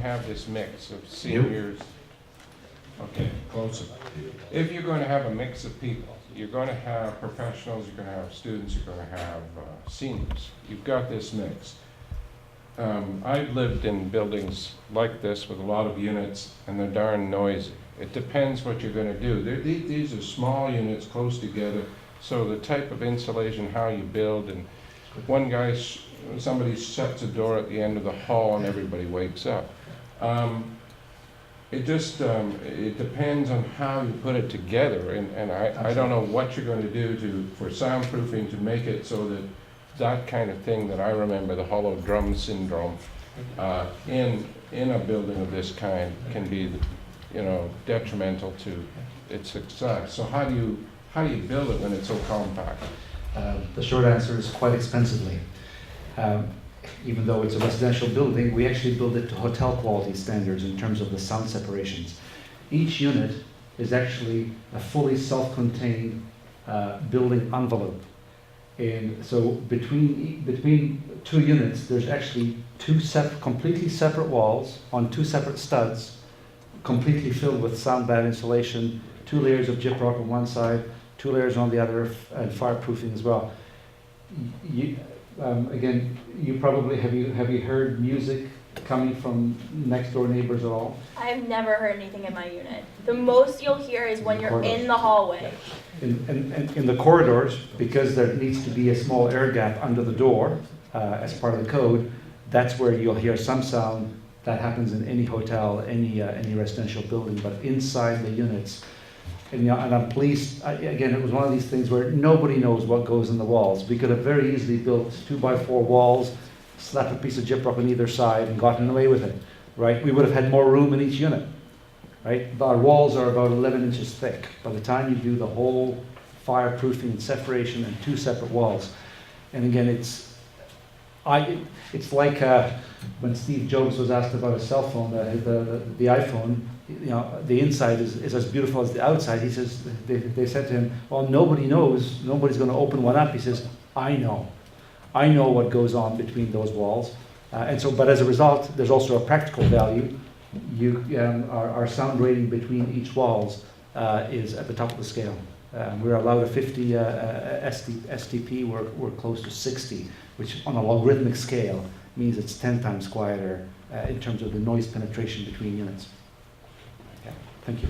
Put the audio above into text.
have this mix of seniors, okay, closer. If you're going to have a mix of people, you're going to have professionals, you're going to have students, you're going to have seniors. You've got this mix. I've lived in buildings like this with a lot of units, and they're darn noisy. It depends what you're going to do. These are small units close together, so the type of insulation, how you build, and one guy, somebody shuts a door at the end of the hall and everybody wakes up. It just, it depends on how you put it together, and I don't know what you're going to do for soundproofing to make it so that that kind of thing that I remember, the hollow drum syndrome, in a building of this kind can be, you know, detrimental to its success. So how do you build it when it's so compact? The short answer is quite expensively. Even though it's a residential building, we actually build it to hotel quality standards in terms of the sound separations. Each unit is actually a fully self-contained building envelope. And so between two units, there's actually completely separate walls on two separate studs, completely filled with sound bath insulation, 2 layers of gyprock on one side, 2 layers on the other, and fireproofing as well. Again, you probably have you heard music coming from next door neighbors at all? I've never heard anything in my unit. The most you'll hear is when you're in the hallway. In the corridors, because there needs to be a small air gap under the door as part of the code, that's where you'll hear some sound. That happens in any hotel, any residential building, but inside the units. And I'm pleased, again, it was one of these things where nobody knows what goes in the walls. We could have very easily built 2x4 walls, slapped a piece of gyprock on either side and gotten away with it, right? We would have had more room in each unit, right? Our walls are about 11 inches thick. By the time you do the whole fireproofing and separation and 2 separate walls. And again, it's like when Steve Jobs was asked about a cell phone, the iPhone, you know, the inside is as beautiful as the outside. He says, they said to him, well, nobody knows, nobody's going to open one up. He says, I know what goes on between those walls. But as a result, there's also a practical value. Our sound rating between each walls is at the top of the scale. We're allowed a 50 STP, we're close to 60, which on a logarithmic scale means it's 10 times quieter in terms of the noise penetration between units. Yeah, thank you.